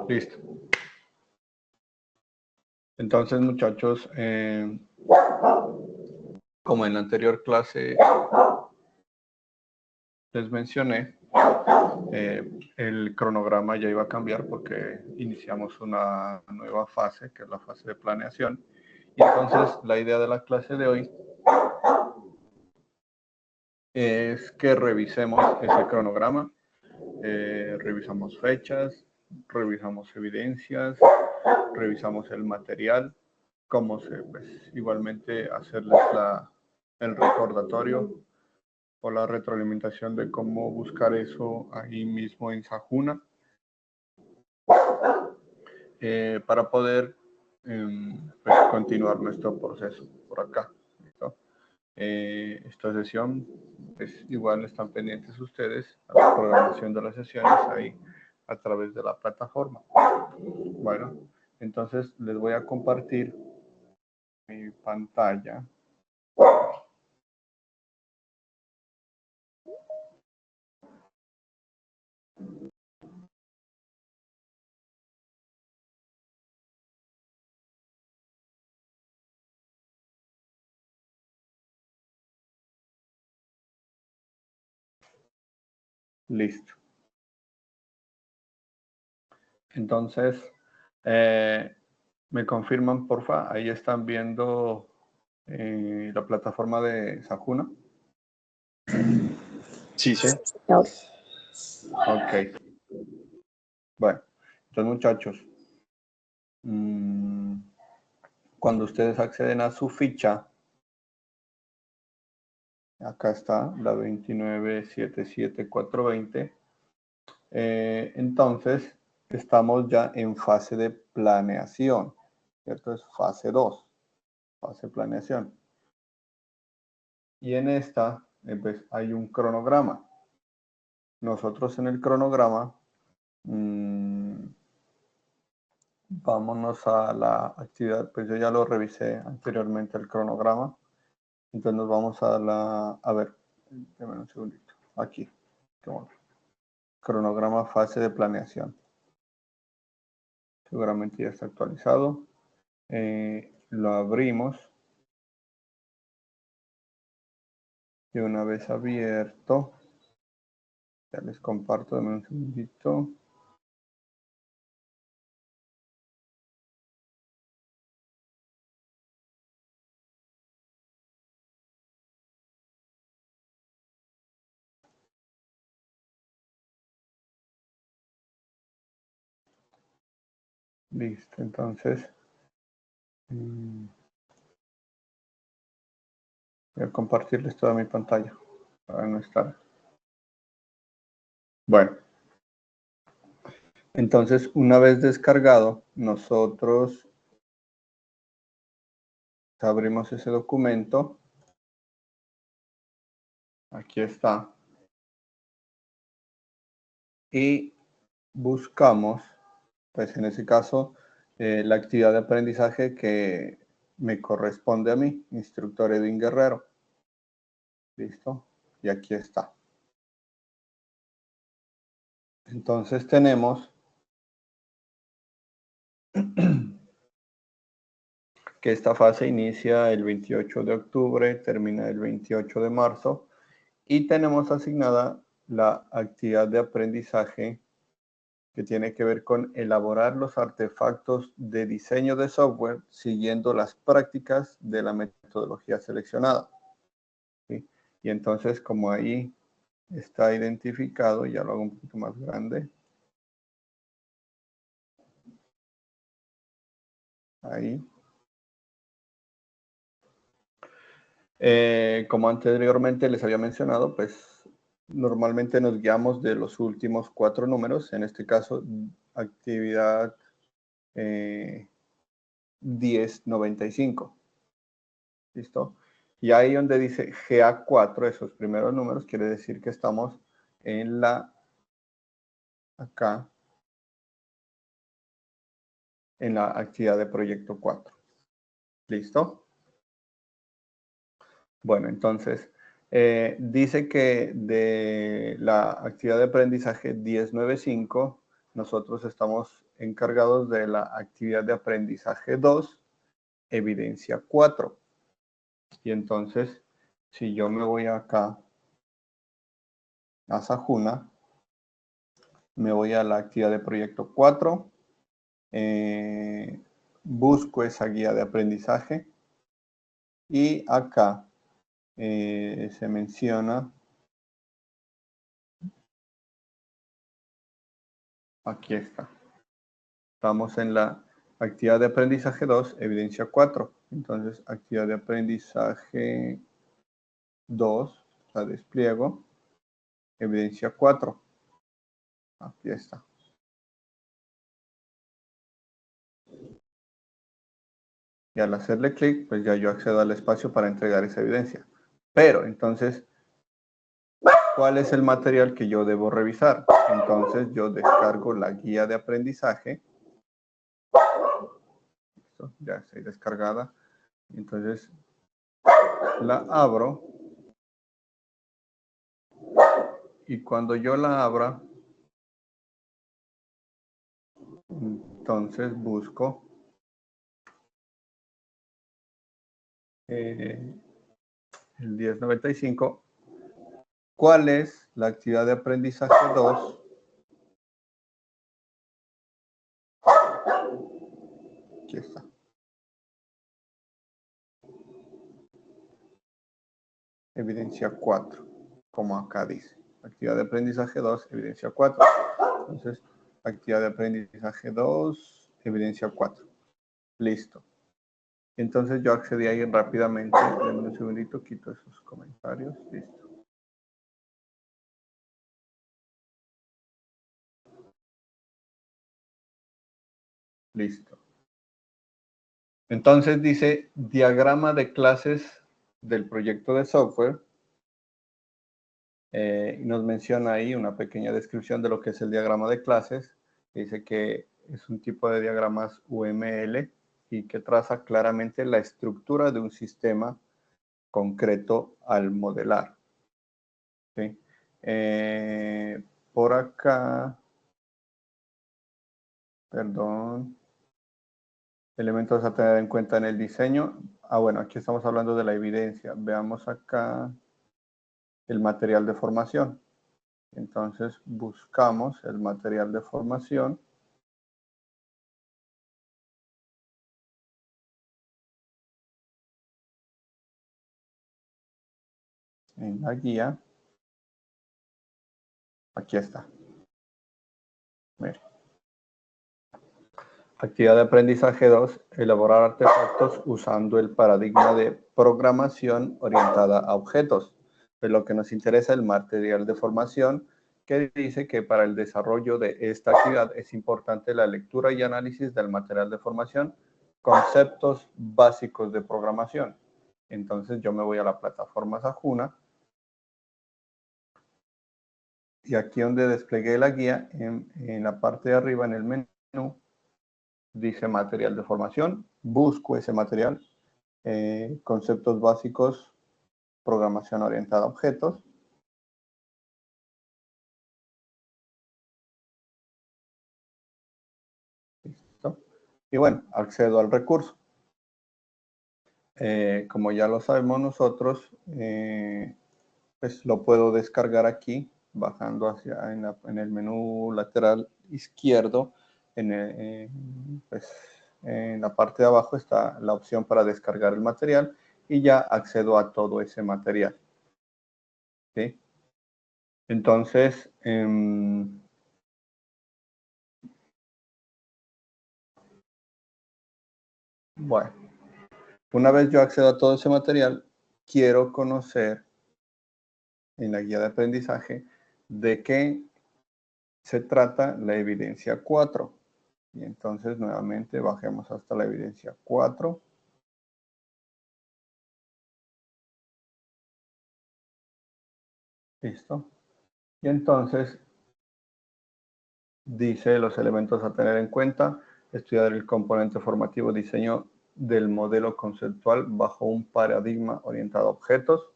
Listo. Entonces, muchachos, como en la anterior clase les mencioné, el cronograma ya iba a cambiar porque iniciamos una nueva fase, que es la fase de planeación. Y entonces, la idea de la clase de hoy es que revisemos ese cronograma, revisamos fechas, revisamos evidencias, revisamos el material, cómo se, pues, igualmente hacerles el recordatorio o la retroalimentación de cómo buscar eso ahí mismo en Sajuna, para poder pues, continuar nuestro proceso por acá. ¿Listo? Esta sesión, pues igual están pendientes ustedes a la programación de las sesiones ahí a través de la plataforma. Bueno, entonces les voy a compartir mi pantalla. Listo. Entonces, me confirman, porfa, ahí están viendo la plataforma de Sajuna. Sí, sí. Ok. Bueno, entonces muchachos, cuando ustedes acceden a su ficha, acá está la 2977420, entonces estamos ya en fase de planeación, ¿cierto? Es fase 2, fase de planeación. Y en esta, pues, hay un cronograma. Nosotros en el cronograma, vámonos a la actividad, pues yo ya lo revisé anteriormente el cronograma. Entonces nos vamos a ver, déjame un segundito, aquí, cronograma fase de planeación. Seguramente ya está actualizado. Lo abrimos. Y una vez abierto, ya les comparto, déjame un segundito. Listo, entonces voy a compartirles toda mi pantalla para no estar. Bueno, entonces una vez descargado, nosotros abrimos ese documento. Aquí está. Y buscamos, pues en ese caso, la actividad de aprendizaje que me corresponde a mí, instructor Edwin Guerrero. ¿Listo? Y aquí está. Entonces tenemos que esta fase inicia el 28 de octubre, termina el 28 de marzo y tenemos asignada la actividad de aprendizaje que tiene que ver con elaborar los artefactos de diseño de software siguiendo las prácticas de la metodología seleccionada. ¿Sí? Y entonces, como ahí está identificado, ya lo hago un poquito más grande. Ahí. Como anteriormente les había mencionado, pues normalmente nos guiamos de los últimos 4 números, en este caso actividad 1095. ¿Listo? Y ahí donde dice GA4, esos primeros números, quiere decir que estamos en acá, en la actividad de proyecto 4. ¿Listo? Bueno, entonces, dice que de la actividad de aprendizaje 1095, nosotros estamos encargados de la actividad de aprendizaje 2, evidencia 4. Y entonces, si yo me voy acá a Sajuna, me voy a la actividad de proyecto 4, busco esa guía de aprendizaje y acá se menciona, aquí está, estamos en la actividad de aprendizaje 2, evidencia 4. Entonces, actividad de aprendizaje 2, la despliego, evidencia 4. Aquí está. Y al hacerle clic, pues ya yo accedo al espacio para entregar esa evidencia. Pero, entonces, ¿cuál es el material que yo debo revisar? Entonces, yo descargo la guía de aprendizaje. Listo, ya está descargada. Entonces, la abro. Y cuando yo la abra, entonces busco el 1095. ¿Cuál es la actividad de aprendizaje 2? Aquí está. Evidencia 4, como acá dice. Actividad de aprendizaje 2, evidencia 4. Entonces, actividad de aprendizaje 2, evidencia 4. Listo. Entonces yo accedí ahí rápidamente. Denme un segundito, quito esos comentarios. Listo. Listo. Entonces dice diagrama de clases del proyecto de software. Nos menciona ahí una pequeña descripción de lo que es el diagrama de clases. Dice que es un tipo de diagramas UML y que traza claramente la estructura de un sistema concreto al modelar. ¿Sí? Por acá, perdón, elementos a tener en cuenta en el diseño. Bueno, aquí estamos hablando de la evidencia. Veamos acá el material de formación. Entonces buscamos el material de formación. En la guía. Aquí está. Mire. Actividad de aprendizaje 2. Elaborar artefactos usando el paradigma de programación orientada a objetos. De lo que nos interesa el material de formación, que dice que para el desarrollo de esta actividad es importante la lectura y análisis del material de formación, conceptos básicos de programación. Entonces yo me voy a la plataforma Sajuna y aquí donde desplegué la guía, en la parte de arriba en el menú, dice material de formación, busco ese material, conceptos básicos, programación orientada a objetos. ¿Listo? Y bueno, accedo al recurso. Como ya lo sabemos nosotros, pues lo puedo descargar aquí, bajando hacia en el menú lateral izquierdo, pues, en la parte de abajo está la opción para descargar el material y ya accedo a todo ese material. ¿Sí? Entonces, bueno, una vez yo accedo a todo ese material, quiero conocer en la guía de aprendizaje de qué se trata la evidencia 4. Y entonces nuevamente bajemos hasta la evidencia 4. Listo. Y entonces dice los elementos a tener en cuenta, estudiar el componente formativo, diseño del modelo conceptual bajo un paradigma orientado a objetos,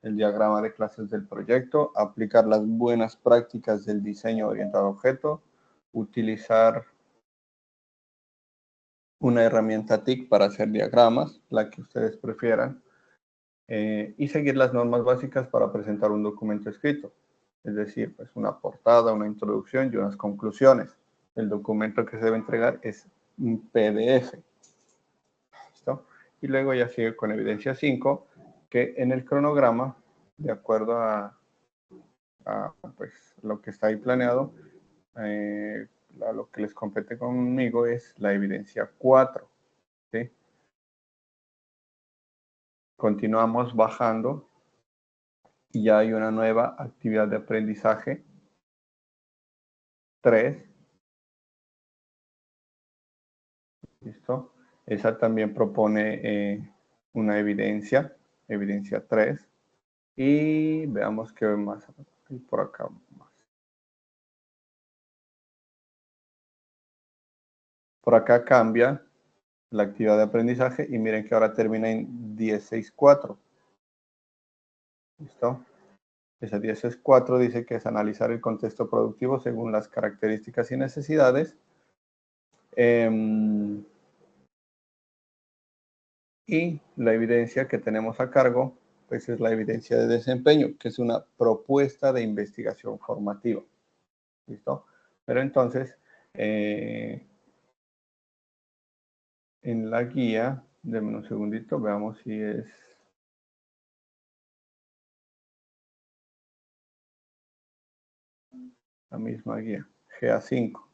el diagrama de clases del proyecto, aplicar las buenas prácticas del diseño orientado a objeto, utilizar una herramienta TIC para hacer diagramas, la que ustedes prefieran, y seguir las normas básicas para presentar un documento escrito, es decir, pues una portada, una introducción y unas conclusiones. El documento que se debe entregar es un PDF. ¿Listo? Y luego ya sigue con evidencia 5, que en el cronograma, de acuerdo a pues, lo que está ahí planeado, a lo que les compete conmigo es la evidencia 4. ¿Sí? Continuamos bajando y ya hay una nueva actividad de aprendizaje 3. ¿Listo? Esa también propone una evidencia 3. Y veamos qué más hay por acá. Por acá cambia la actividad de aprendizaje y miren que ahora termina en 10.6.4. ¿Listo? Ese 10.6.4 dice que es analizar el contexto productivo según las características y necesidades. Y la evidencia que tenemos a cargo, pues es la evidencia de desempeño, que es una propuesta de investigación formativa. ¿Listo? Pero entonces, en la guía, denme un segundito, veamos si es la misma guía, GA5.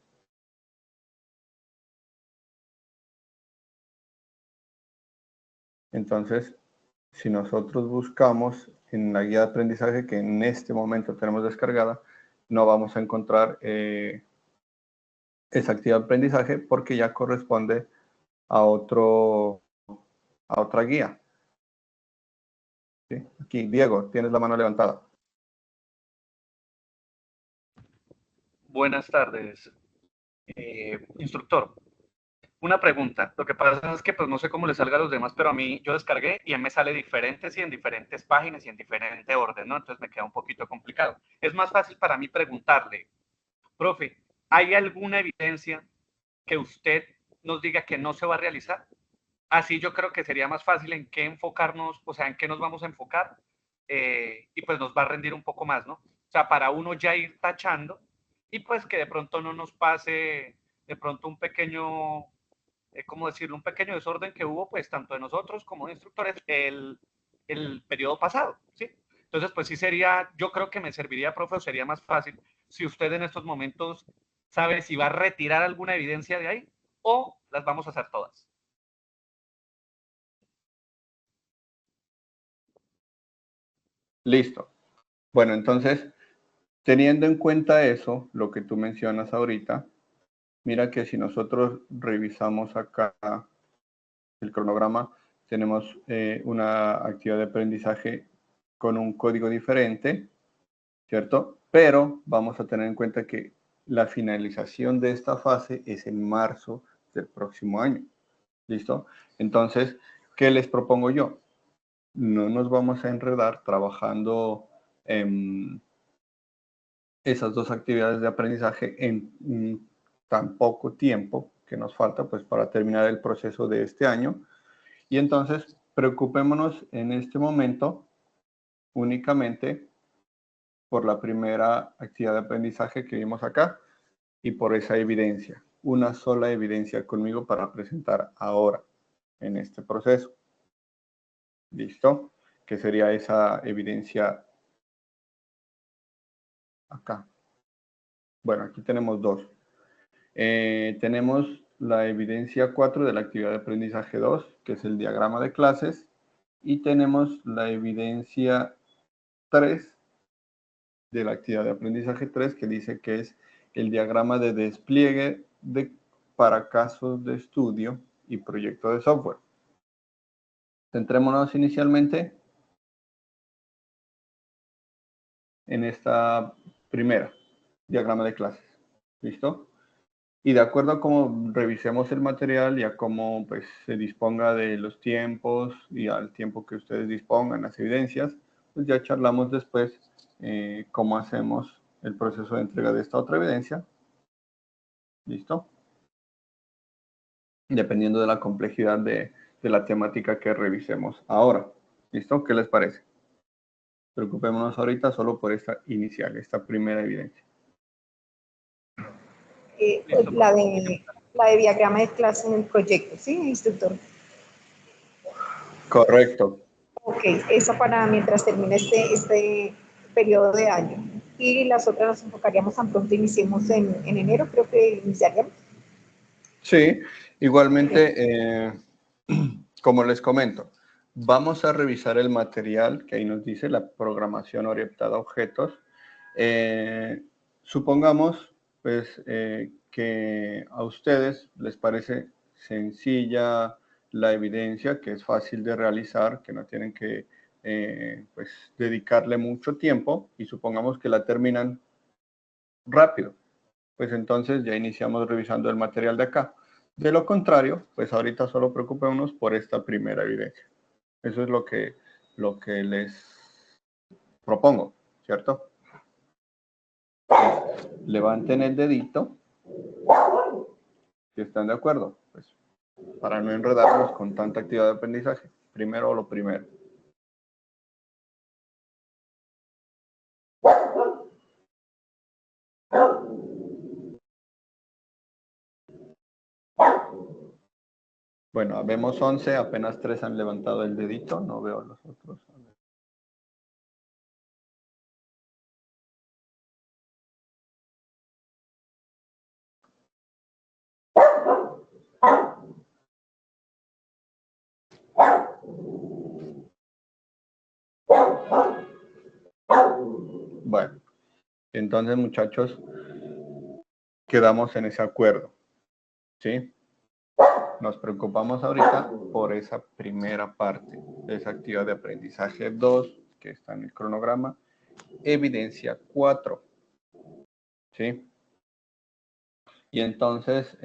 Entonces, si nosotros buscamos en la guía de aprendizaje que en este momento tenemos descargada, no vamos a encontrar esa actividad de aprendizaje porque ya corresponde a otra guía. ¿Sí? Aquí, Diego, tienes la mano levantada. Buenas tardes, instructor. Una pregunta. Lo que pasa es que pues no sé cómo le salga a los demás, pero a mí yo descargué y a mí me sale diferentes y en diferentes páginas y en diferente orden, ¿no? Entonces me queda un poquito complicado. Es más fácil para mí preguntarle, profe, ¿hay alguna evidencia que usted nos diga que no se va a realizar? Así yo creo que sería más fácil en qué enfocarnos, o sea, en qué nos vamos a enfocar y pues nos va a rendir un poco más, ¿no? O sea, para uno ya ir tachando y pues que de pronto no nos pase de pronto un pequeño, ¿cómo decirlo? Un pequeño desorden que hubo pues tanto de nosotros como de instructores el periodo pasado, ¿sí? Entonces, pues sí sería, yo creo que me serviría, profe, o sería más fácil si usted en estos momentos sabe si va a retirar alguna evidencia de ahí o las vamos a hacer todas. Listo. Bueno, entonces, teniendo en cuenta eso, lo que tú mencionas ahorita, mira que si nosotros revisamos acá el cronograma, tenemos una actividad de aprendizaje con un código diferente, ¿cierto? Pero vamos a tener en cuenta que la finalización de esta fase es en marzo del próximo año. ¿Listo? Entonces, ¿qué les propongo yo? No nos vamos a enredar trabajando en esas dos actividades de aprendizaje en tan poco tiempo que nos falta pues para terminar el proceso de este año. Y entonces, preocupémonos en este momento únicamente por la primera actividad de aprendizaje que vimos acá y por esa evidencia. Una sola evidencia conmigo para presentar ahora en este proceso. ¿Listo? Que sería esa evidencia acá. Bueno, aquí tenemos dos. Tenemos la evidencia 4 de la actividad de aprendizaje 2, que es el diagrama de clases, y tenemos la evidencia 3 de la actividad de aprendizaje 3, que dice que es el diagrama de despliegue para casos de estudio y proyecto de software. Centrémonos inicialmente en esta primera, diagrama de clases. ¿Listo? Y de acuerdo a cómo revisemos el material y a cómo pues, se disponga de los tiempos y al tiempo que ustedes dispongan, las evidencias, pues ya charlamos después cómo hacemos el proceso de entrega de esta otra evidencia. ¿Listo? Dependiendo de la complejidad de la temática que revisemos ahora. ¿Listo? ¿Qué les parece? Preocupémonos ahorita solo por esta inicial, esta primera evidencia. La de diagrama de clase en el proyecto, ¿sí, instructor? Correcto. Ok, esa para mientras termine este periodo de año. Y las otras las enfocaríamos tan pronto iniciemos en enero, creo que iniciaríamos. Sí, igualmente, como les comento, vamos a revisar el material que ahí nos dice la programación orientada a objetos. Supongamos, pues, que a ustedes les parece sencilla la evidencia, que es fácil de realizar, que no tienen que, pues, dedicarle mucho tiempo, y supongamos que la terminan rápido. Pues entonces ya iniciamos revisando el material de acá. De lo contrario, pues ahorita solo preocupémonos por esta primera evidencia. Eso es lo que les propongo, ¿cierto? Levanten el dedito si están de acuerdo, pues para no enredarnos con tanta actividad de aprendizaje. Primero lo primero. Bueno, vemos 11, apenas 3 han levantado el dedito, no veo los otros. Bueno, entonces muchachos, quedamos en ese acuerdo, ¿sí? Nos preocupamos ahorita por esa primera parte de esa actividad de aprendizaje 2, que está en el cronograma, evidencia 4, ¿sí? Y entonces,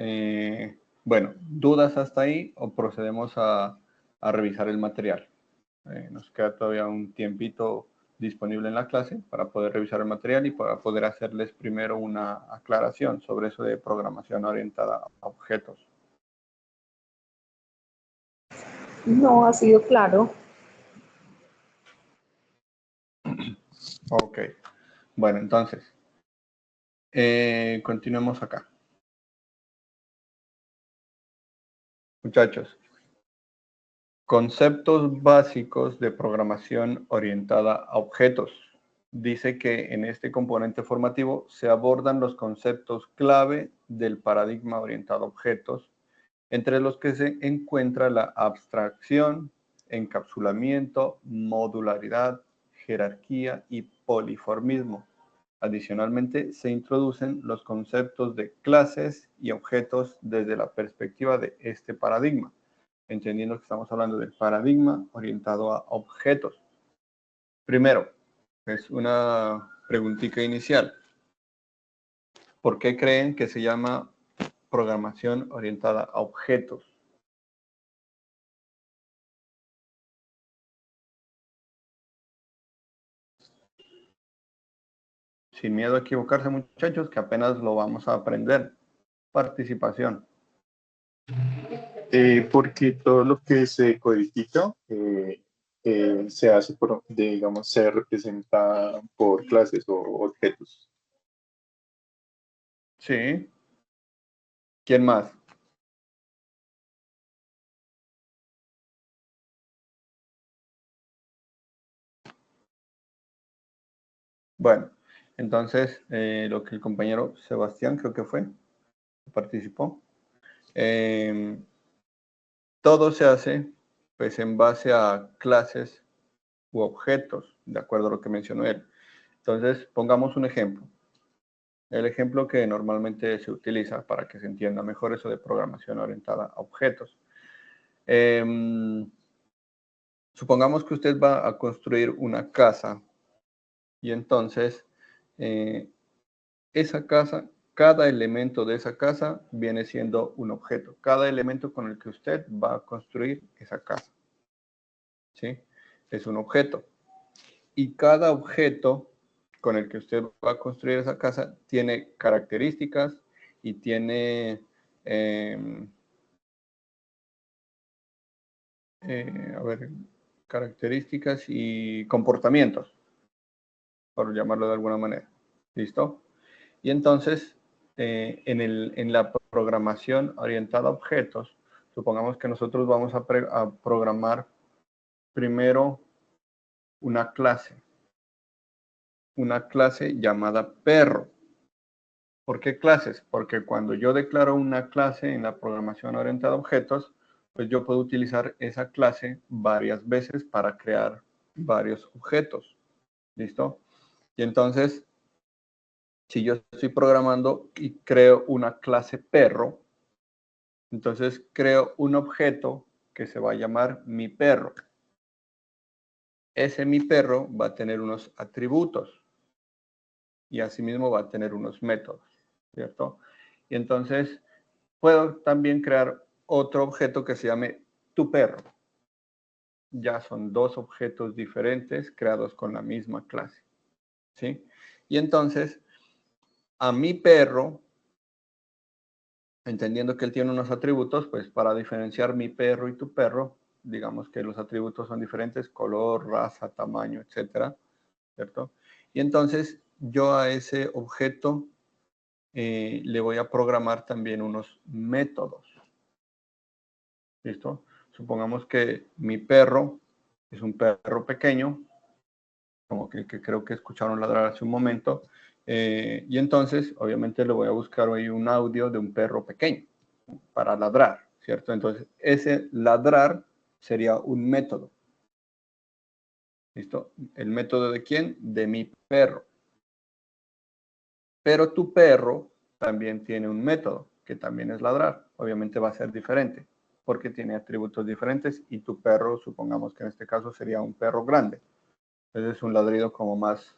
bueno, ¿dudas hasta ahí o procedemos a revisar el material? Nos queda todavía un tiempito disponible en la clase para poder revisar el material y para poder hacerles primero una aclaración sobre eso de programación orientada a objetos. No ha sido claro. Ok, bueno, entonces, continuemos acá. Muchachos, conceptos básicos de programación orientada a objetos. Dice que en este componente formativo se abordan los conceptos clave del paradigma orientado a objetos, entre los que se encuentra la abstracción, encapsulamiento, modularidad, jerarquía y poliformismo. Adicionalmente, se introducen los conceptos de clases y objetos desde la perspectiva de este paradigma, entendiendo que estamos hablando del paradigma orientado a objetos. Primero, es una preguntita inicial. ¿Por qué creen que se llama programación orientada a objetos? Sin miedo a equivocarse, muchachos, que apenas lo vamos a aprender. Participación. Porque todo lo que se codifica se hace por, digamos, se representa por clases o objetos. Sí. ¿Quién más? Bueno, entonces lo que el compañero Sebastián creo que fue, participó. Todo se hace pues en base a clases u objetos, de acuerdo a lo que mencionó él. Entonces, pongamos un ejemplo. El ejemplo que normalmente se utiliza para que se entienda mejor eso de programación orientada a objetos. Supongamos que usted va a construir una casa y entonces esa casa cada elemento de esa casa viene siendo un objeto. Cada elemento con el que usted va a construir esa casa. ¿Sí? Es un objeto. Y cada objeto con el que usted va a construir esa casa tiene características y tiene características y comportamientos, por llamarlo de alguna manera. ¿Listo? Y entonces, en la programación orientada a objetos, supongamos que nosotros vamos a programar primero una clase llamada perro. ¿Por qué clases? Porque cuando yo declaro una clase en la programación orientada a objetos, pues yo puedo utilizar esa clase varias veces para crear varios objetos. ¿Listo? Y entonces, si yo estoy programando y creo una clase perro, entonces creo un objeto que se va a llamar mi perro. Ese mi perro va a tener unos atributos y asimismo va a tener unos métodos, ¿cierto? Y entonces puedo también crear otro objeto que se llame tu perro. Ya son dos objetos diferentes creados con la misma clase, ¿sí? Y entonces a mi perro, entendiendo que él tiene unos atributos, pues para diferenciar mi perro y tu perro, digamos que los atributos son diferentes, color, raza, tamaño, etcétera, ¿cierto? Y entonces yo a ese objeto le voy a programar también unos métodos. ¿Listo? Supongamos que mi perro es un perro pequeño, como que creo que escucharon ladrar hace un momento, y entonces obviamente le voy a buscar hoy un audio de un perro pequeño para ladrar, ¿cierto? Entonces ese ladrar sería un método. ¿Listo? ¿El método de quién? De mi perro. Pero tu perro también tiene un método, que también es ladrar. Obviamente va a ser diferente, porque tiene atributos diferentes y tu perro, supongamos que en este caso sería un perro grande. Entonces es un ladrido como más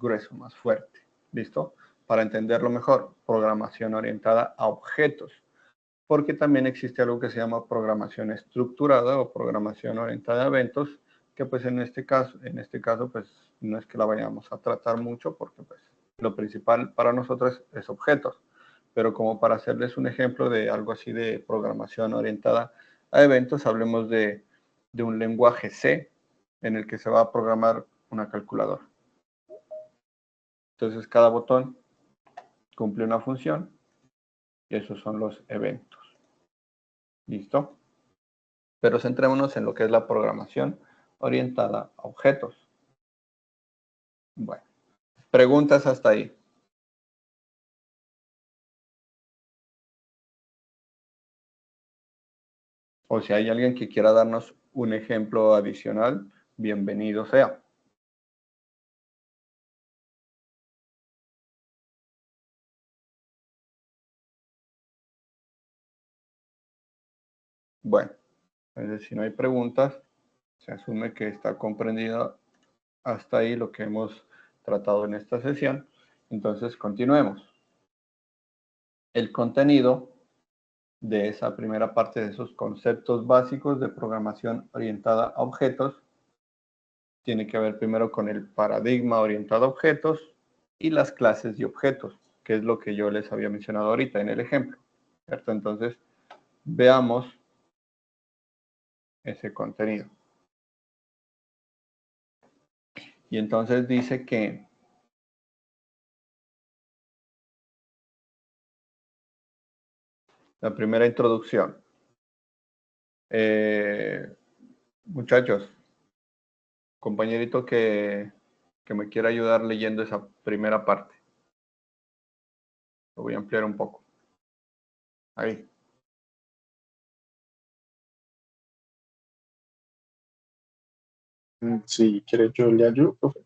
grueso, más fuerte. ¿Listo? Para entenderlo mejor, programación orientada a objetos. Porque también existe algo que se llama programación estructurada o programación orientada a eventos, que pues en este caso pues no es que la vayamos a tratar mucho porque pues lo principal para nosotros es objetos, pero como para hacerles un ejemplo de algo así de programación orientada a eventos, hablemos de un lenguaje C en el que se va a programar una calculadora. Entonces cada botón cumple una función y esos son los eventos. ¿Listo? Pero centrémonos en lo que es la programación orientada a objetos. Bueno, preguntas hasta ahí. O si hay alguien que quiera darnos un ejemplo adicional, bienvenido sea. Bueno, entonces si no hay preguntas, se asume que está comprendido hasta ahí lo que hemos tratado en esta sesión. Entonces, continuemos. El contenido de esa primera parte de esos conceptos básicos de programación orientada a objetos tiene que ver primero con el paradigma orientado a objetos y las clases de objetos, que es lo que yo les había mencionado ahorita en el ejemplo, ¿cierto? Entonces, veamos ese contenido. Y entonces dice que la primera introducción. Muchachos, compañerito que me quiera ayudar leyendo esa primera parte. Lo voy a ampliar un poco. Ahí. Si quiere yo le ayudo, profe.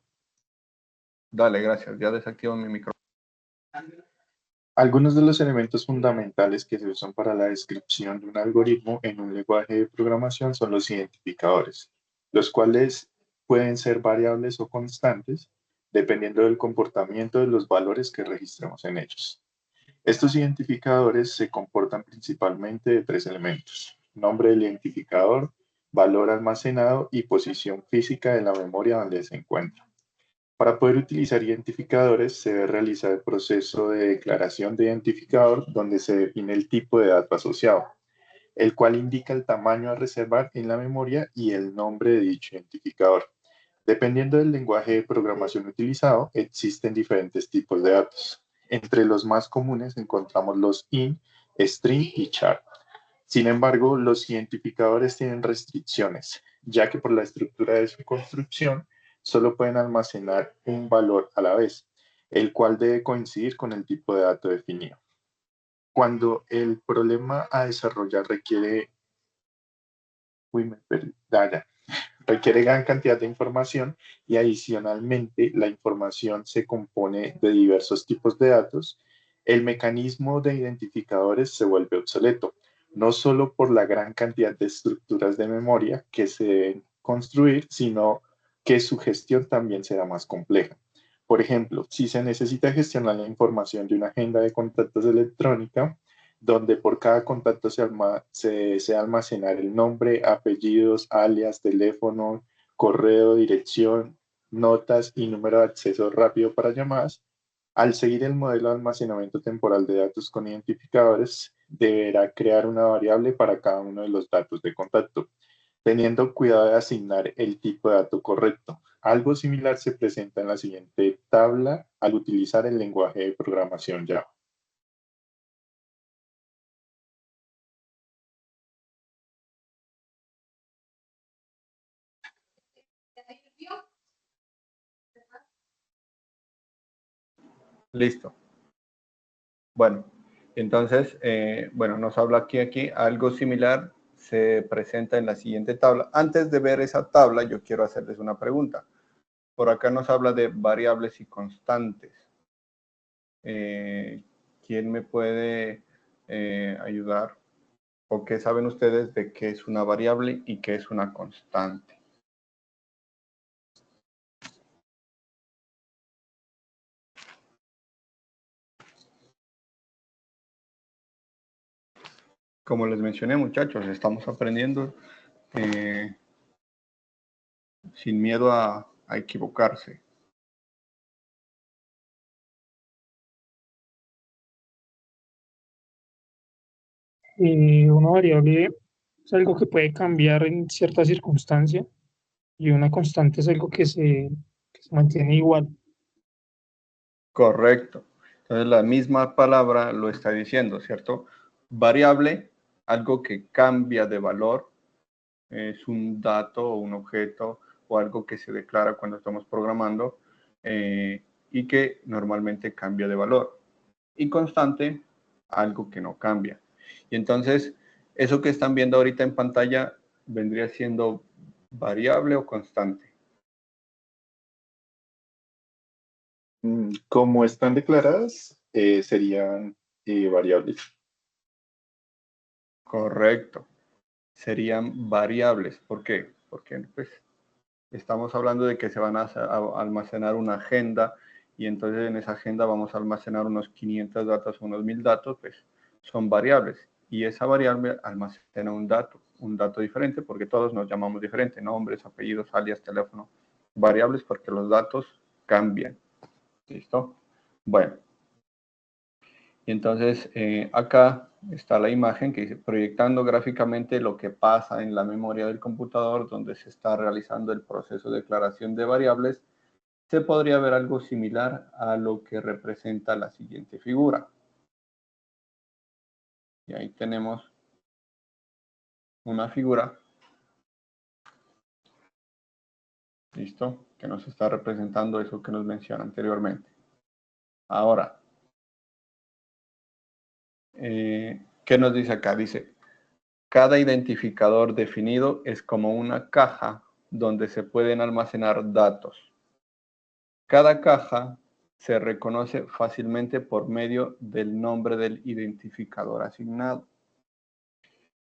Dale, gracias. Ya desactivo mi micrófono. Algunos de los elementos fundamentales que se usan para la descripción de un algoritmo en un lenguaje de programación son los identificadores, los cuales pueden ser variables o constantes dependiendo del comportamiento de los valores que registremos en ellos. Estos identificadores se comportan principalmente de tres elementos: nombre del identificador, valor almacenado y posición física de la memoria donde se encuentra. Para poder utilizar identificadores se debe realizar el proceso de declaración de identificador, donde se define el tipo de dato asociado, el cual indica el tamaño a reservar en la memoria y el nombre de dicho identificador. Dependiendo del lenguaje de programación utilizado, existen diferentes tipos de datos. Entre los más comunes encontramos los int, string y char. Sin embargo, los identificadores tienen restricciones, ya que por la estructura de su construcción solo pueden almacenar un valor a la vez, el cual debe coincidir con el tipo de dato definido. Cuando el problema a desarrollar requiere gran cantidad de información y adicionalmente la información se compone de diversos tipos de datos, el mecanismo de identificadores se vuelve obsoleto, no solo por la gran cantidad de estructuras de memoria que se deben construir, sino que su gestión también será más compleja. Por ejemplo, si se necesita gestionar la información de una agenda de contactos electrónica, donde por cada contacto se desea almacenar el nombre, apellidos, alias, teléfono, correo, dirección, notas y número de acceso rápido para llamadas. Al seguir el modelo de almacenamiento temporal de datos con identificadores, deberá crear una variable para cada uno de los datos de contacto, teniendo cuidado de asignar el tipo de dato correcto. Algo similar se presenta en la siguiente tabla al utilizar el lenguaje de programación Java. Listo. Bueno, entonces, nos habla aquí algo similar se presenta en la siguiente tabla. Antes de ver esa tabla, yo quiero hacerles una pregunta. Por acá nos habla de variables y constantes. ¿Quién me puede ayudar? ¿O qué saben ustedes de qué es una variable y qué es una constante? Como les mencioné, muchachos, estamos aprendiendo sin miedo a equivocarse. Una variable es algo que puede cambiar en cierta circunstancia y una constante es algo que se mantiene igual. Correcto. Entonces la misma palabra lo está diciendo, ¿cierto? Variable, algo que cambia de valor, es un dato o un objeto o algo que se declara cuando estamos programando y que normalmente cambia de valor. Y constante, algo que no cambia. Y entonces, eso que están viendo ahorita en pantalla vendría siendo variable o constante. Como están declaradas, serían variables. Correcto. Serían variables. ¿Por qué? Porque pues, estamos hablando de que se van a almacenar una agenda y entonces en esa agenda vamos a almacenar unos 500 datos o unos 1000 datos, pues son variables. Y esa variable almacena un dato diferente porque todos nos llamamos diferente, nombres, apellidos, alias, teléfono, variables porque los datos cambian. ¿Listo? Bueno. Y entonces acá está la imagen que dice proyectando gráficamente lo que pasa en la memoria del computador donde se está realizando el proceso de declaración de variables. Se podría ver algo similar a lo que representa la siguiente figura. Y ahí tenemos una figura, ¿listo? Que nos está representando eso que nos mencioné anteriormente. Ahora, ¿qué nos dice acá? Dice, cada identificador definido es como una caja donde se pueden almacenar datos. Cada caja se reconoce fácilmente por medio del nombre del identificador asignado.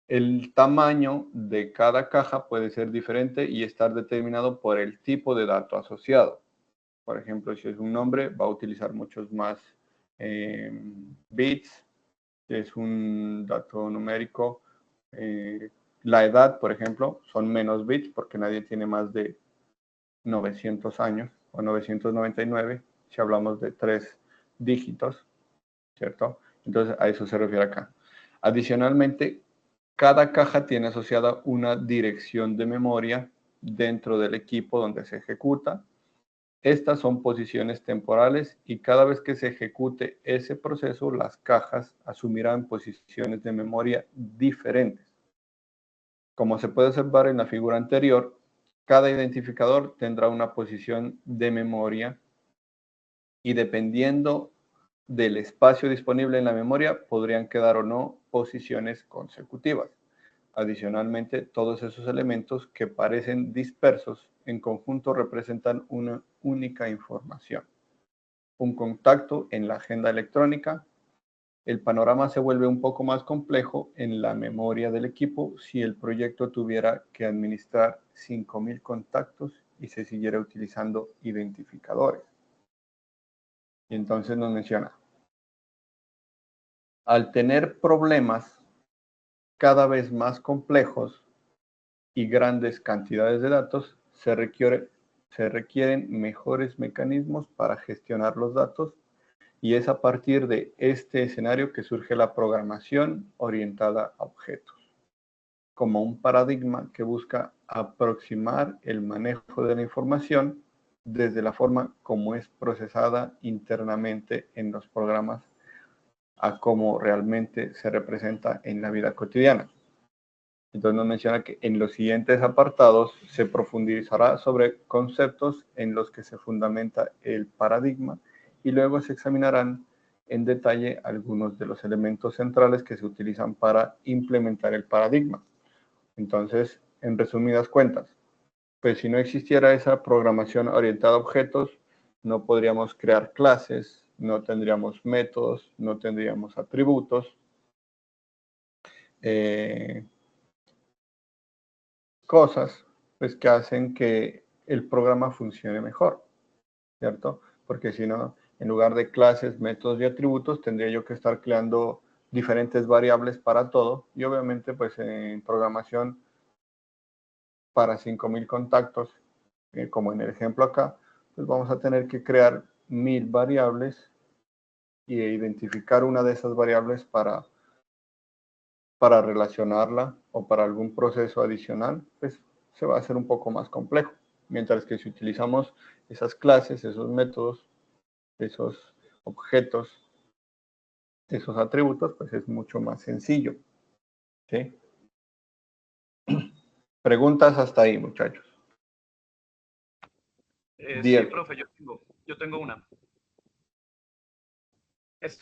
El tamaño de cada caja puede ser diferente y estar determinado por el tipo de dato asociado. Por ejemplo, si es un nombre, va a utilizar muchos más bits, que es un dato numérico. La edad, por ejemplo, son menos bits porque nadie tiene más de 900 años o 999, si hablamos de 3 dígitos, ¿cierto? Entonces, a eso se refiere acá. Adicionalmente, cada caja tiene asociada una dirección de memoria dentro del equipo donde se ejecuta. Estas son posiciones temporales y cada vez que se ejecute ese proceso, las cajas asumirán posiciones de memoria diferentes. Como se puede observar en la figura anterior, cada identificador tendrá una posición de memoria y dependiendo del espacio disponible en la memoria, podrían quedar o no posiciones consecutivas. Adicionalmente, todos esos elementos que parecen dispersos en conjunto representan una única información. Un contacto en la agenda electrónica. El panorama se vuelve un poco más complejo en la memoria del equipo si el proyecto tuviera que administrar 5.000 contactos y se siguiera utilizando identificadores. Y entonces nos menciona, al tener problemas cada vez más complejos y grandes cantidades de datos, se requieren mejores mecanismos para gestionar los datos y es a partir de este escenario que surge la programación orientada a objetos, como un paradigma que busca aproximar el manejo de la información desde la forma como es procesada internamente en los programas a cómo realmente se representa en la vida cotidiana. Entonces nos menciona que en los siguientes apartados se profundizará sobre conceptos en los que se fundamenta el paradigma y luego se examinarán en detalle algunos de los elementos centrales que se utilizan para implementar el paradigma. Entonces, en resumidas cuentas, pues si no existiera esa programación orientada a objetos, no podríamos crear clases, no tendríamos métodos, no tendríamos atributos, cosas pues, que hacen que el programa funcione mejor, ¿cierto? Porque si no, en lugar de clases, métodos y atributos, tendría yo que estar creando diferentes variables para todo y obviamente pues en programación para 5.000 contactos, como en el ejemplo acá, pues vamos a tener que crear 1.000 variables e identificar una de esas variables para relacionarla o para algún proceso adicional, pues se va a hacer un poco más complejo. Mientras que si utilizamos esas clases, esos métodos, esos objetos, esos atributos, pues es mucho más sencillo. ¿Sí? Preguntas hasta ahí, muchachos. Sí, profe, yo tengo una.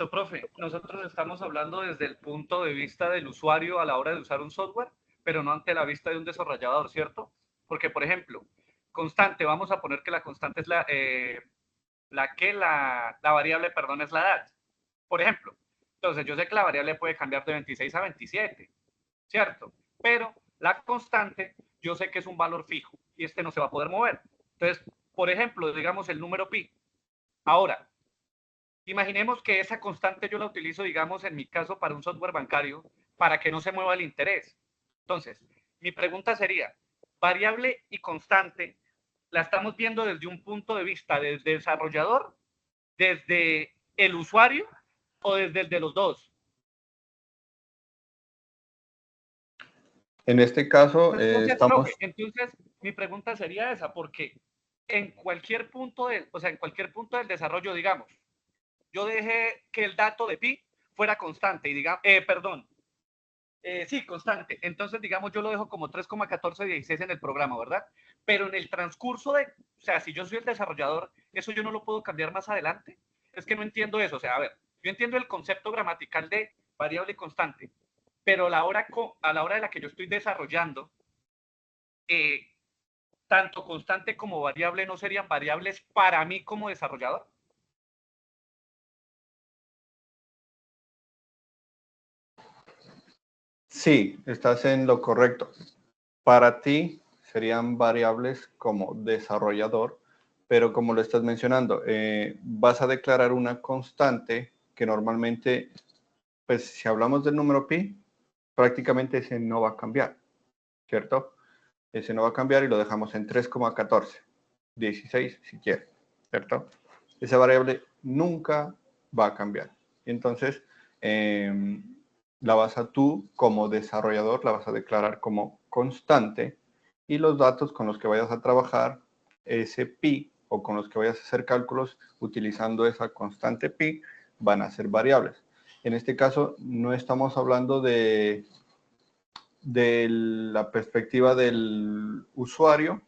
Profe, nosotros estamos hablando desde el punto de vista del usuario a la hora de usar un software, pero no ante la vista de un desarrollador, ¿cierto? Porque, por ejemplo, constante, vamos a poner que la constante es la variable, perdón, es la edad. Por ejemplo, entonces yo sé que la variable puede cambiar de 26 a 27, ¿cierto? Pero la constante, yo sé que es un valor fijo y este no se va a poder mover. Entonces, por ejemplo, digamos el número pi. Ahora, imaginemos que esa constante yo la utilizo, digamos, en mi caso, para un software bancario, para que no se mueva el interés. Entonces, mi pregunta sería, variable y constante, ¿la estamos viendo desde un punto de vista del desarrollador, desde el usuario o desde el de los dos? En este caso, profe, entonces, mi pregunta sería esa, porque en cualquier punto del desarrollo, digamos, yo dejé que el dato de pi fuera constante y digamos, sí, constante. Entonces, digamos, yo lo dejo como 3,1416 en el programa, ¿verdad? Pero en el transcurso o sea, si yo soy el desarrollador, ¿eso yo no lo puedo cambiar más adelante? Es que no entiendo eso. O sea, a ver, yo entiendo el concepto gramatical de variable constante, pero a la hora de la que yo estoy desarrollando, tanto constante como variable no serían variables para mí como desarrollador. Sí, estás en lo correcto. Para ti serían variables como desarrollador, pero como lo estás mencionando, vas a declarar una constante que normalmente, pues si hablamos del número pi, prácticamente ese no va a cambiar, ¿cierto? Ese no va a cambiar y lo dejamos en 3,14, 16 si quiere, ¿cierto? Esa variable nunca va a cambiar. Entonces, la vas a tú como desarrollador, la vas a declarar como constante y los datos con los que vayas a trabajar, ese pi, o con los que vayas a hacer cálculos utilizando esa constante pi, van a ser variables. En este caso, no estamos hablando de la perspectiva del usuario,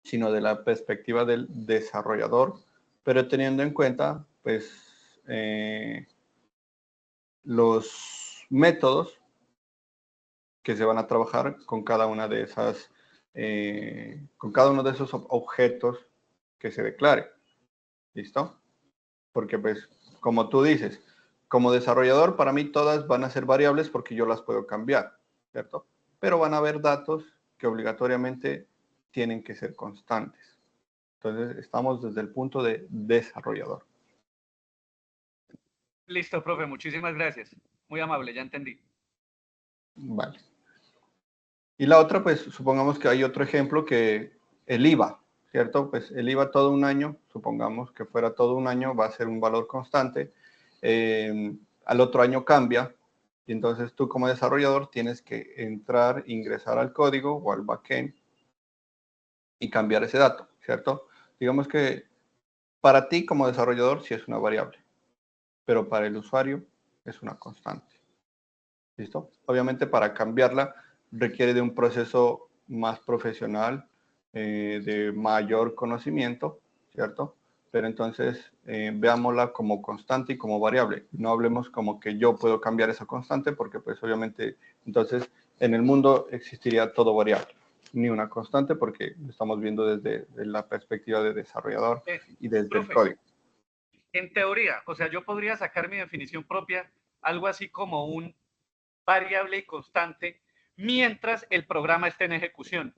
sino de la perspectiva del desarrollador, pero teniendo en cuenta, pues, los métodos que se van a trabajar con cada una de esas, con cada uno de esos objetos que se declare. ¿Listo? Porque, pues, como tú dices, como desarrollador, para mí todas van a ser variables porque yo las puedo cambiar, ¿cierto? Pero van a haber datos que obligatoriamente tienen que ser constantes. Entonces, estamos desde el punto de desarrollador. Listo, profe, muchísimas gracias. Muy amable, ya entendí. Vale. Y la otra, pues, supongamos que hay otro ejemplo que el IVA, ¿cierto? Pues el IVA todo un año, supongamos que fuera todo un año, va a ser un valor constante. Al otro año cambia, y entonces tú como desarrollador tienes que entrar, ingresar al código o al backend y cambiar ese dato, ¿cierto? Digamos que para ti como desarrollador sí es una variable, pero para el usuario es una constante. ¿Listo? Obviamente para cambiarla requiere de un proceso más profesional, de mayor conocimiento, ¿cierto? Pero entonces veámosla como constante y como variable. No hablemos como que yo puedo cambiar esa constante porque pues obviamente entonces en el mundo existiría todo variable, ni una constante porque lo estamos viendo desde la perspectiva de desarrollador y desde el Profe, código. en teoría, o sea, yo podría sacar mi definición propia, algo así como un variable y constante mientras el programa esté en ejecución.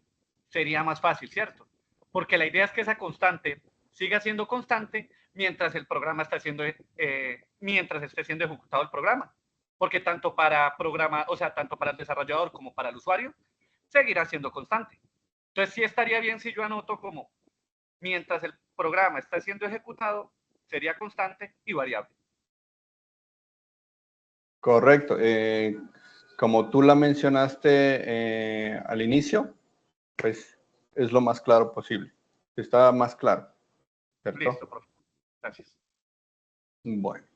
Sería más fácil, ¿cierto? Porque la idea es que esa constante siga siendo constante mientras el programa está siendo, mientras esté siendo ejecutado el programa. Porque tanto para programa, o sea, tanto para el desarrollador como para el usuario, seguirá siendo constante. Entonces sí estaría bien si yo anoto como mientras el programa está siendo ejecutado, sería constante y variable. Correcto. Como tú la mencionaste al inicio, pues es lo más claro posible. Está más claro, ¿cierto? Listo, profe. Gracias. Bueno,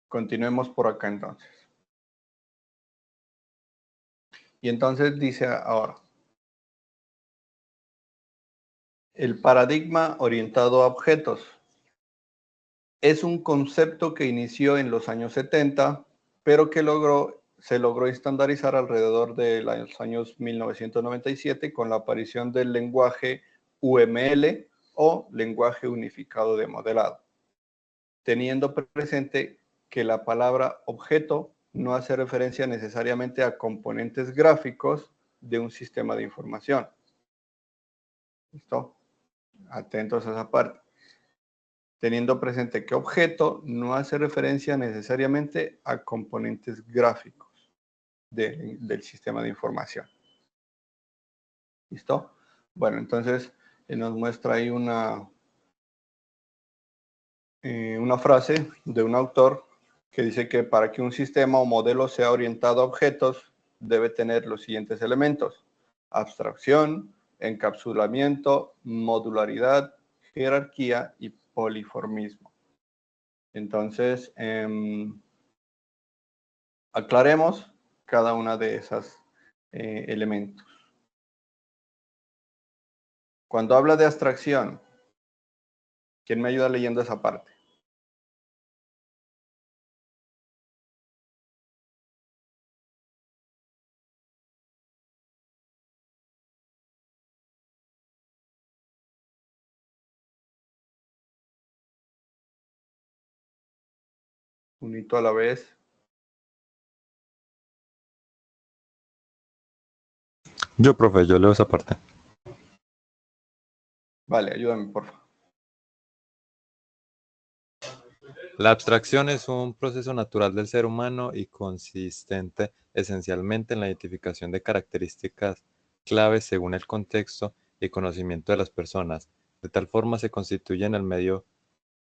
continuemos por acá entonces. Y entonces dice ahora, el paradigma orientado a objetos es un concepto que inició en los años 70, pero que se logró estandarizar alrededor de los años 1997 con la aparición del lenguaje UML o lenguaje unificado de modelado, teniendo presente que la palabra objeto no hace referencia necesariamente a componentes gráficos de un sistema de información. ¿Listo? Atentos a esa parte. Teniendo presente que objeto no hace referencia necesariamente a componentes gráficos del sistema de información. ¿Listo? Bueno, entonces nos muestra ahí una frase de un autor que dice que para que un sistema o modelo sea orientado a objetos, debe tener los siguientes elementos: abstracción, encapsulamiento, modularidad, jerarquía y poliformismo. Entonces, aclaremos cada una de esos elementos. Cuando habla de abstracción, ¿quién me ayuda leyendo esa parte? Un hito a la vez. Yo, profe, yo leo esa parte. Vale, ayúdame, por favor. La abstracción es un proceso natural del ser humano y consistente esencialmente en la identificación de características claves según el contexto y conocimiento de las personas. De tal forma se constituye en el medio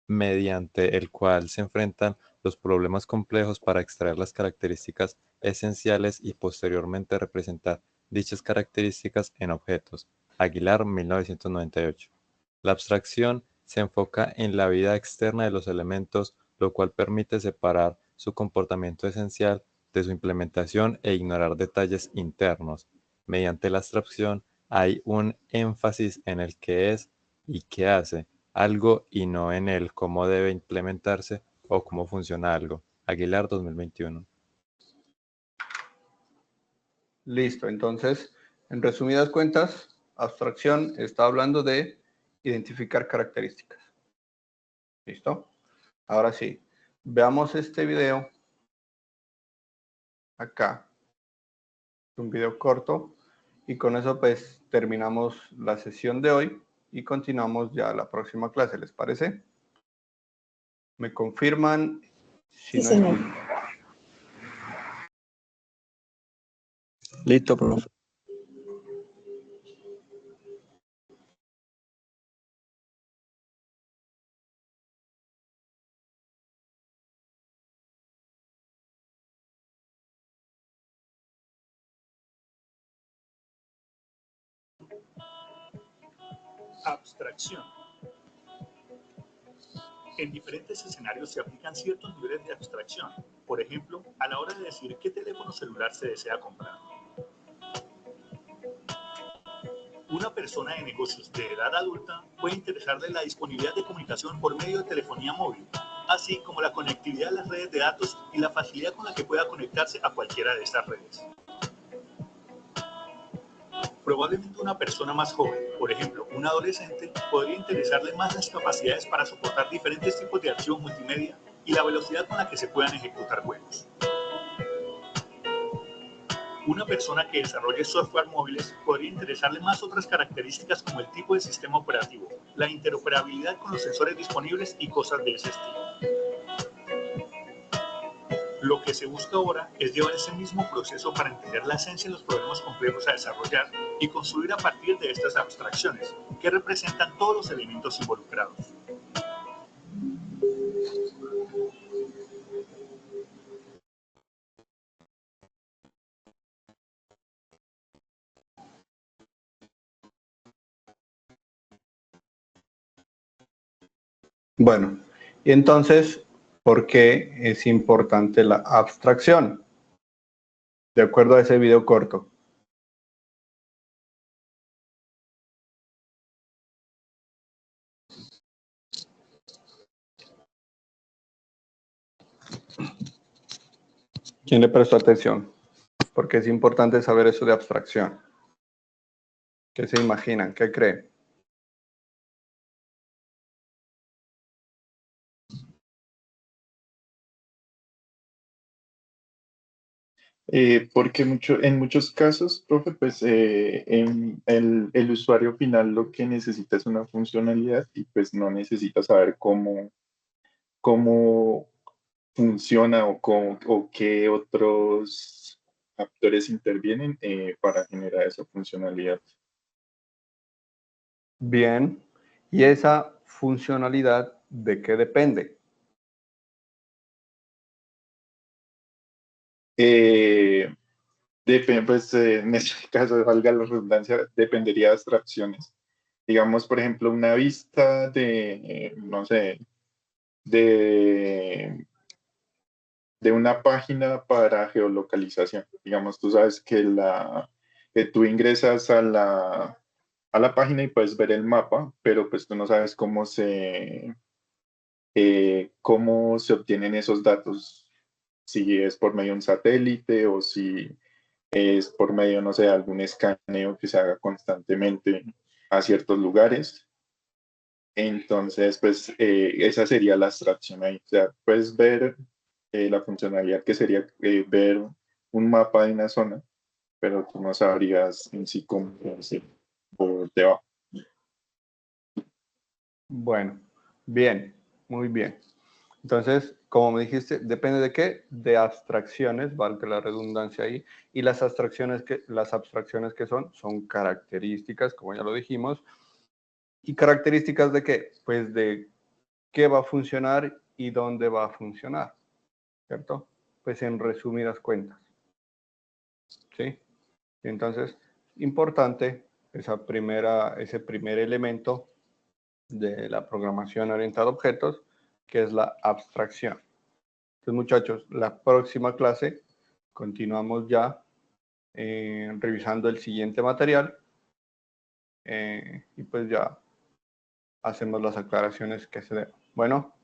mediante el cual se enfrentan los problemas complejos para extraer las características esenciales y posteriormente representar dichas características en objetos. Aguilar, 1998. La abstracción se enfoca en la vida externa de los elementos, lo cual permite separar su comportamiento esencial de su implementación e ignorar detalles internos. Mediante la abstracción hay un énfasis en el qué es y qué hace algo y no en el cómo debe implementarse o cómo funciona algo. Aguilar, 2021. Listo, entonces, en resumidas cuentas, abstracción está hablando de identificar características. ¿Listo? Ahora sí, veamos este video acá. Es un video corto y con eso pues terminamos la sesión de hoy y continuamos ya la próxima clase, ¿les parece? ¿Me confirman? Si Sí, no señor. Listo, profe. Abstracción. En diferentes escenarios se aplican ciertos niveles de abstracción. Por ejemplo, a la hora de decir qué teléfono celular se desea comprar. Una persona de negocios de edad adulta puede interesarle la disponibilidad de comunicación por medio de telefonía móvil, así como la conectividad a las redes de datos y la facilidad con la que pueda conectarse a cualquiera de estas redes. Probablemente una persona más joven, por ejemplo, un adolescente, podría interesarle más las capacidades para soportar diferentes tipos de archivos multimedia y la velocidad con la que se puedan ejecutar juegos. Una persona que desarrolle software móviles podría interesarle más otras características como el tipo de sistema operativo, la interoperabilidad con los sensores disponibles y cosas de ese estilo. Lo que se busca ahora es llevar ese mismo proceso para entender la esencia de los problemas complejos a desarrollar y construir a partir de estas abstracciones, que representan todos los elementos involucrados. Bueno, y entonces, ¿por qué es importante la abstracción? De acuerdo a ese video corto. ¿Quién le prestó atención? Porque es importante saber eso de abstracción. ¿Qué se imaginan? ¿Qué creen? Porque en muchos casos, profe, pues el usuario final lo que necesita es una funcionalidad y pues no necesita saber cómo funciona o qué otros actores intervienen para generar esa funcionalidad. Bien. ¿Y esa funcionalidad de qué depende? Depende, pues en este caso, valga la redundancia, dependería de abstracciones. Digamos, por ejemplo, una vista no sé, de, de una página para geolocalización. Digamos, tú sabes que tú ingresas a la página y puedes ver el mapa, pero pues tú no sabes cómo se obtienen esos datos, si es por medio de un satélite o si es por medio, no sé, de algún escaneo que se haga constantemente a ciertos lugares. Entonces, pues esa sería la abstracción ahí. O sea, puedes ver la funcionalidad que sería ver un mapa de una zona, pero tú no sabrías en sí cómo hacer por debajo. Bueno, bien, muy bien. Entonces, como me dijiste, depende de qué, de abstracciones, valga la redundancia ahí, y las abstracciones que son características, como ya lo dijimos. ¿Y características de qué? Pues de qué va a funcionar y dónde va a funcionar, ¿cierto? Pues en resumidas cuentas, ¿sí? Entonces, importante ese primer elemento de la programación orientada a objetos, que es la abstracción. Entonces, muchachos, la próxima clase continuamos ya revisando el siguiente material y pues ya hacemos las aclaraciones que se den. Bueno.